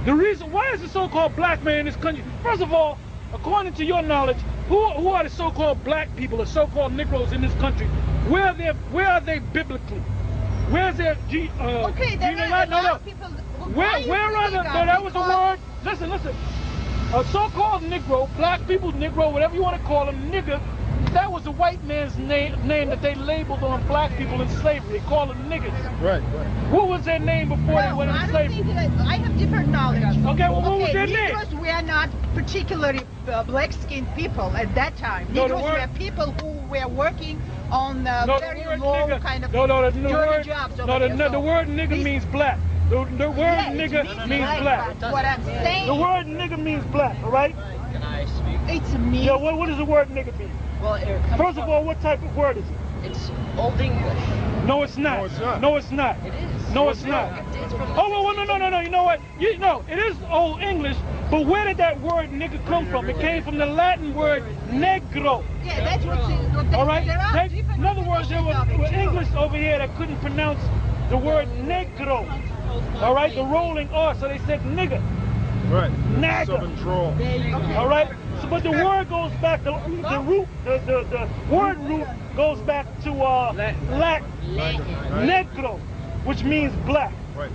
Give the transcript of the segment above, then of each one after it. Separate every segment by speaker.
Speaker 1: The reason why is the so-called black man in this country? First of all, according to your knowledge, who are the so-called black people, the so-called Negroes in this country? Where are they biblically? Where's their
Speaker 2: okay, there are a lot of people.
Speaker 1: Where are the? No, that was a word. Listen. A so-called Negro, black people, Negro, whatever you want to call them, nigger. That was a white man's name that they labeled on black people in slavery. They called them niggers.
Speaker 3: Right.
Speaker 1: What was their name before they went into slavery?
Speaker 2: I have different knowledge.
Speaker 1: Okay, well, what was their name?
Speaker 2: Negroes were not particularly black-skinned people at that time.
Speaker 1: No,
Speaker 2: Negroes were people who were working on very low kind of dirty jobs.
Speaker 1: The word nigger means black. The word nigger means black.
Speaker 2: What I'm saying.
Speaker 1: The word nigger means black, all right?
Speaker 4: Can I speak?
Speaker 2: It's me.
Speaker 1: Yeah, what does the word nigger mean?
Speaker 4: Well,
Speaker 1: first of all, what type of word is it?
Speaker 4: It's Old English.
Speaker 1: No, it's not.
Speaker 3: No, it's not.
Speaker 1: No, it's not.
Speaker 4: It is.
Speaker 1: No, it's not.
Speaker 4: It's from
Speaker 1: Oh, well, no. You know what? It is Old English, but where did that word nigger come from? It came from the Latin word negro.
Speaker 2: Yeah, that's what
Speaker 1: all right?
Speaker 2: There are different
Speaker 1: In other words, there was English over here that couldn't pronounce the word negro. All right? The rolling R, so they said nigger.
Speaker 3: Right.
Speaker 1: Nagger.
Speaker 3: Southern drawl.
Speaker 1: All right? So, but the word goes back, the word root goes back to Latin, negro, which means black.
Speaker 3: Right.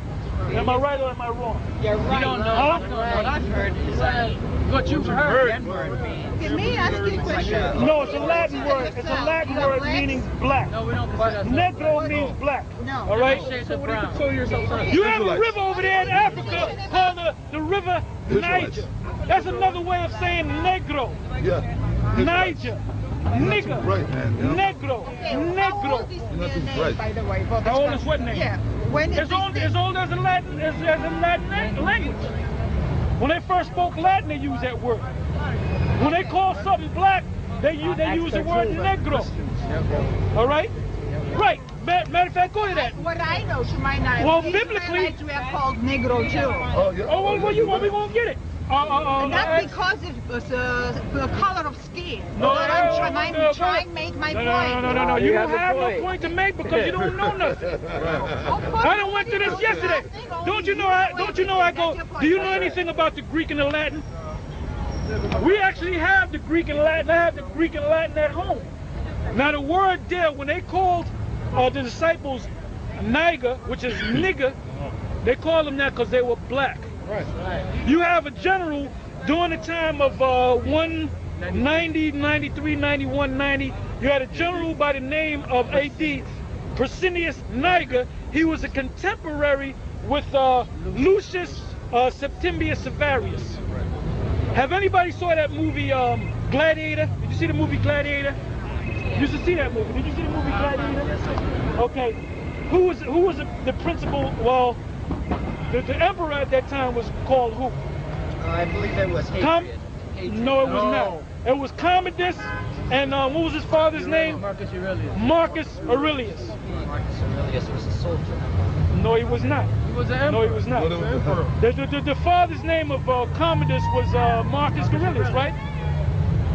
Speaker 1: Am I right or am I wrong?
Speaker 4: You're right. You don't know.
Speaker 1: Huh?
Speaker 4: What I've heard is that what you've heard. N-word means.
Speaker 2: Can me ask you a question?
Speaker 1: No, it's a Latin word. It's a Latin word meaning black.
Speaker 4: No, we don't consider
Speaker 1: Negro means black.
Speaker 2: No.
Speaker 1: All right?
Speaker 4: So what do you consider yourself?
Speaker 1: You have a river over there in Africa called the river Niger. That's another way of saying negro.
Speaker 3: Yeah.
Speaker 1: Niger. Nigger.
Speaker 3: Right, man.
Speaker 1: Negro.
Speaker 2: How old is
Speaker 1: Negro.
Speaker 2: their name,
Speaker 3: right.
Speaker 2: by the way?
Speaker 1: How old is what name?
Speaker 2: Yeah. When
Speaker 1: As old as the Latin language. When they first spoke Latin, they used that word. When they call something black, they use the word negro. All right? Right. Matter of fact, go to that.
Speaker 2: What I know, she might not.
Speaker 1: Well, biblically,
Speaker 2: we are called Negro too.
Speaker 3: Oh, yeah.
Speaker 1: Oh, well, you want? We won't get it.
Speaker 2: Not because it's the color of skin.
Speaker 1: No,
Speaker 2: I'm trying to make my point.
Speaker 1: No. You don't have no point to make because you don't know nothing. I done went to this yesterday. Don't you know I go? Do you know anything about the Greek and the Latin? We actually have the Greek and Latin. I have the Greek and Latin at home. Now the word there, when they called the disciples Niger, which is nigger, they called them that because they were black.
Speaker 3: Right.
Speaker 1: You have a general during the time of 190, 93, 91, 90. You had a general by the name of A.D. Persinius Niger. He was a contemporary with Lucius Septimius Severus. Have anybody saw that movie Gladiator? Did you see the movie Gladiator? You used to see that movie. Did you see the movie Gladiator? Okay. Who was the principal? Well, the emperor at that time was called who?
Speaker 4: I believe it was Hadrian.
Speaker 1: No, it was not. It was Commodus, and what was his father's name?
Speaker 4: Marcus Aurelius.
Speaker 1: Marcus Aurelius.
Speaker 4: Marcus Aurelius was a soldier.
Speaker 1: No, he was not.
Speaker 4: He was an emperor.
Speaker 1: No, he was not. The father's name of Commodus was Marcus Aurelius, right?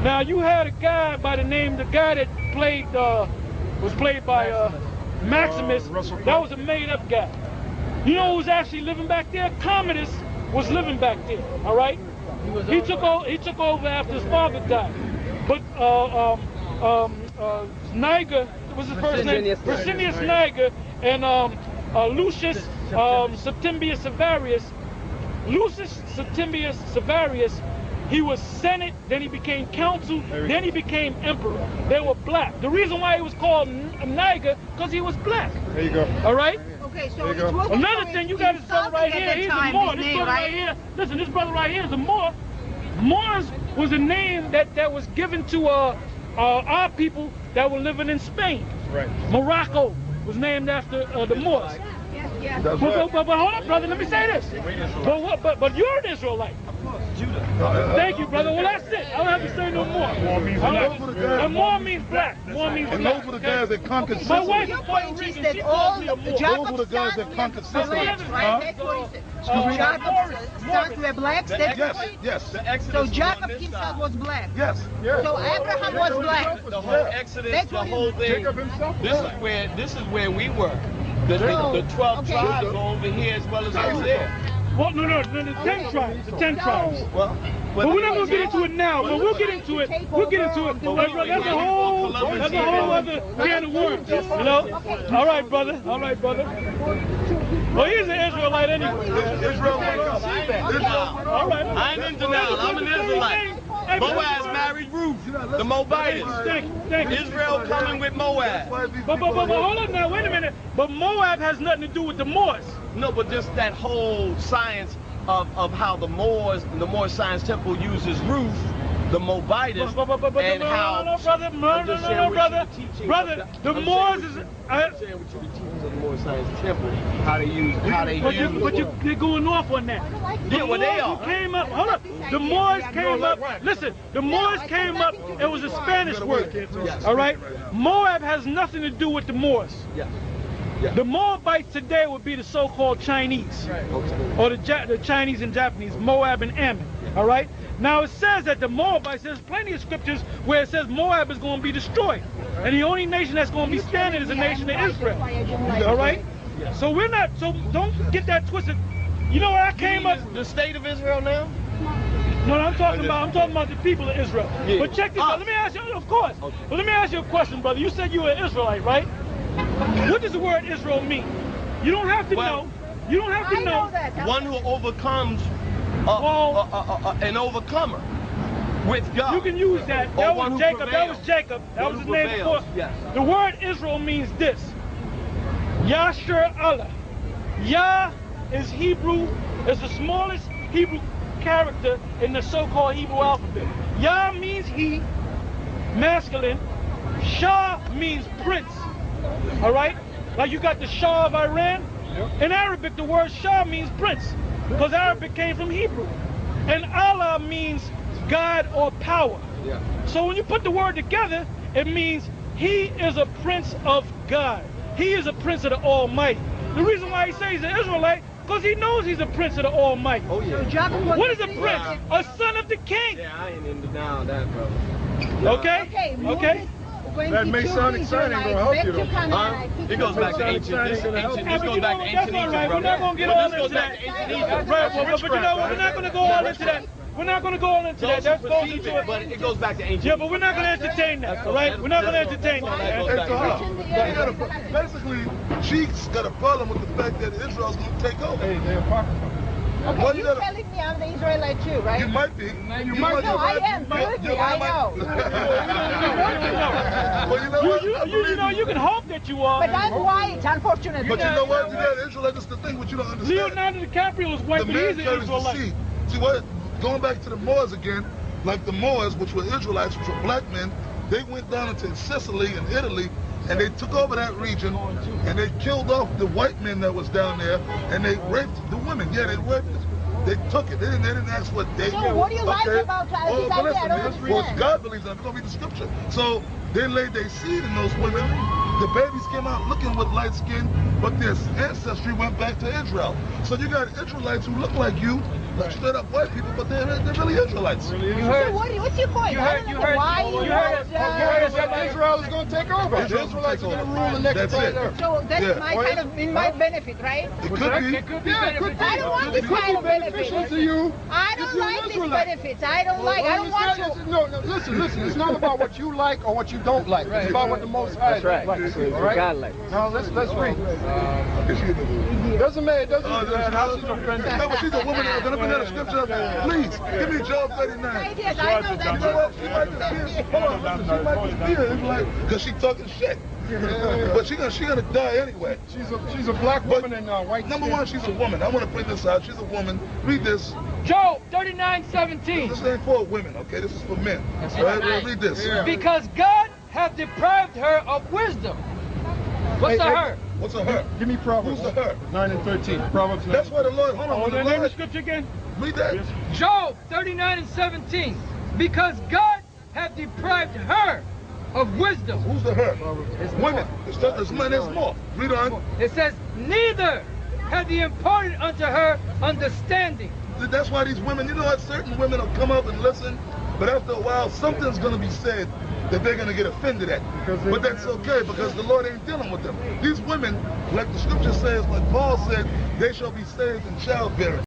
Speaker 1: Now you had a guy by the name, the guy that played was played by Maximus. That was a made-up guy. You know who was actually living back there? Commodus was living back there. All right. He took over after his father died. But Niger was his first name. Persinius Niger and Lucius Septimius Severus. Lucius Septimius Severus. He was Senate, then he became consul, then he became emperor. They were black. The reason why he was called Niger, because he was black.
Speaker 3: There you go.
Speaker 1: All right?
Speaker 2: Okay, so
Speaker 1: another thing, you got this brother right here, he's a Moor. This brother right here, listen, this brother right here is a Moor. Moors was a name that was given to our people that were living in Spain.
Speaker 3: Right.
Speaker 1: Morocco was named after the Moors.
Speaker 2: Yes.
Speaker 1: But hold up, brother, let me say this. But you're an Israelite.
Speaker 3: Judah.
Speaker 1: Thank you, brother. Well, that's it. I don't have to say no more.
Speaker 3: More means black.
Speaker 1: And more means black. More means
Speaker 3: And
Speaker 1: black.
Speaker 3: those were the guys that conquered
Speaker 1: My
Speaker 3: Sicily.
Speaker 1: wife
Speaker 2: Your
Speaker 1: is Puerto
Speaker 2: point is
Speaker 1: Rican.
Speaker 2: that
Speaker 1: She
Speaker 2: all
Speaker 1: calls me a Moor.
Speaker 3: Those were the guys that conquered Sicily.
Speaker 2: Right? That's what he said. Jacob's sons were blacks.
Speaker 3: Yes.
Speaker 2: So Jacob himself was black.
Speaker 3: Yes.
Speaker 2: So Abraham was black.
Speaker 5: The whole Exodus,
Speaker 2: That's
Speaker 5: the
Speaker 2: what
Speaker 5: whole thing.
Speaker 3: Jacob himself.
Speaker 5: This is where we were. The 12 tribes were over here as well as over there.
Speaker 1: Well, no, the 10 tribes. The 10 tribes.
Speaker 3: Well,
Speaker 1: But we're not going to get into it now. But we'll get into it. We'll get into it. That's a whole other can of worms. You know? All right, brother. All right, brother. Well, he's an Israelite anyway.
Speaker 3: Israel.
Speaker 1: All right.
Speaker 5: I ain't in denial. I'm an Israelite. Boaz married Ruth, the Moabitess.
Speaker 1: Thank you.
Speaker 5: Israel coming with Moab.
Speaker 1: But hold on now, wait a minute. But Moab has nothing to do with the Moors.
Speaker 5: No, but just that whole science of how the Moors, the Moor Science Temple uses Ruth, the Moabitess, and how...
Speaker 1: Brother, the Moors is...
Speaker 5: I'm saying what you be teaching of the Moor Science Temple, how they use...
Speaker 1: But they're going off on that.
Speaker 5: Yeah, well, they are.
Speaker 1: Came up, hold up. The Moors came up, listen, the Moors came up, it was a Spanish word, all right? Moab has nothing to do with the Moors.
Speaker 5: Yeah.
Speaker 1: The Moabites today would be the so-called Chinese, or the Chinese and Japanese, Moab and Ammon, all right? Now it says that the Moabites, there's plenty of scriptures where it says Moab is going to be destroyed. And the only nation that's going to be standing is the nation of Israel, all right? So we're not, so don't get that twisted. You know where I came up?
Speaker 5: The state of Israel now?
Speaker 1: No, I'm talking about the people of Israel.
Speaker 5: Yeah.
Speaker 1: But check this out, let me ask you, of course, but let me ask you a question, brother. You said you were an Israelite, right? What does the word Israel mean? You don't have to know. You don't have to know.
Speaker 5: One who overcomes an overcomer with God.
Speaker 1: You can use that. That was Jacob. That was Jacob. That was his name before.
Speaker 5: Yes.
Speaker 1: The word Israel means this. Yasher Allah. Yah is Hebrew, is the smallest Hebrew character in the so-called Hebrew alphabet. Yah means he, masculine. Shah means prince. All right? Like you got the Shah of Iran. In Arabic, the word Shah means prince, because Arabic came from Hebrew. And Allah means God or power.
Speaker 5: Yeah.
Speaker 1: So when you put the word together, it means he is a prince of God. He is a prince of the Almighty. The reason why he says he's an Israelite, because he knows he's a prince of the Almighty.
Speaker 5: Oh, yeah.
Speaker 1: What is a prince? A son of the king.
Speaker 5: Yeah, I ain't in denial of that, brother.
Speaker 1: Okay? Okay?
Speaker 3: That may sound exciting, but help you though.
Speaker 5: It goes back to ancient. This goes back to ancient Egypt,
Speaker 1: right.
Speaker 5: brother.
Speaker 1: We're not going to get all into that. Right, but you know what? We're not going to go all into that. We're not going to go all into that. That goes into it.
Speaker 5: But it goes back to ancient.
Speaker 1: Yeah, but we're not going to entertain that, all right? We're not going to entertain that.
Speaker 3: Basically, she's got a problem with the fact that Israel's going to take over.
Speaker 2: Okay, you're telling me I'm the Israelite too, right?
Speaker 3: You might be.
Speaker 2: You might be. No, I am. Believe me, I know.
Speaker 3: Well, you know what?
Speaker 1: You know, you can hope that you are.
Speaker 2: But I'm white, unfortunately.
Speaker 3: But you know what? You got Israelite. That's the thing what you don't understand.
Speaker 1: Leonardo DiCaprio was white,
Speaker 3: The
Speaker 1: but
Speaker 3: man
Speaker 1: he's an
Speaker 3: carries the
Speaker 1: Israelite.
Speaker 3: seed. See what? Going back to the Moors again, like the Moors, which were Israelites, which were black men, they went down into Sicily and Italy, and they took over that region, and they killed off the white men that was down there, and they raped the women. Yeah, they raped us. They took it. They didn't ask what they.
Speaker 2: So what do you like about
Speaker 3: but
Speaker 2: I
Speaker 3: listen,
Speaker 2: don't
Speaker 3: man,
Speaker 2: understand.
Speaker 3: well, God believes in it. We're gonna read the scripture. So they laid their seed in those women. The babies came out looking with light skin, but their ancestry went back to Israel. So you got Israelites who look like you, like straight up white people, but they're really Israelites.
Speaker 2: So what's your point? I don't know why
Speaker 3: that Israel is going to take over. The Israelites are going to rule the next time.
Speaker 2: So that's my kind of in my benefit, right?
Speaker 3: It could be.
Speaker 4: It could be
Speaker 2: I don't want this kind of benefit.
Speaker 3: To you.
Speaker 2: I don't like these benefits. I don't want to.
Speaker 6: No, listen. It's not about what you like or what you don't like. It's about what the Most High likes. All right? Now let's read. Doesn't matter. It doesn't matter how she's offended.
Speaker 3: No, but she's a woman. Can I put that scripture? Please, give me Job 39.
Speaker 2: Right, yes, I know that.
Speaker 3: You know what? She might just be, hold on, listen, she might just be Israelite because she talking shit. But she gonna die anyway.
Speaker 6: She's a black woman in white
Speaker 3: Number
Speaker 6: skin.
Speaker 3: one, she's a woman. I want to bring this out. She's a woman. Read this.
Speaker 4: Job 39:17.
Speaker 3: This ain't for women, okay? This is for men. All right, read this.
Speaker 4: Because God hath deprived her of wisdom. What's a her?
Speaker 3: What's a her?
Speaker 6: Give me Proverbs.
Speaker 3: Who's the her?
Speaker 6: 9 and 13. Proverbs 9.
Speaker 3: That's why the Lord, hold on.
Speaker 1: What's
Speaker 3: the
Speaker 1: the name of the
Speaker 3: Lord,
Speaker 1: scripture again?
Speaker 3: read that.
Speaker 4: Job 39:17. Because God hath deprived her of wisdom.
Speaker 3: Who's the her? Women. There's men, there's more. Read on.
Speaker 4: It says, neither hath he imparted unto her understanding.
Speaker 3: That's why these women, you know what, certain women will come up and listen, but after a while, something's going to be said that they're going to get offended at. But that's okay, because the Lord ain't dealing with them. These women, like the scripture says, like Paul said, they shall be saved in childbearing.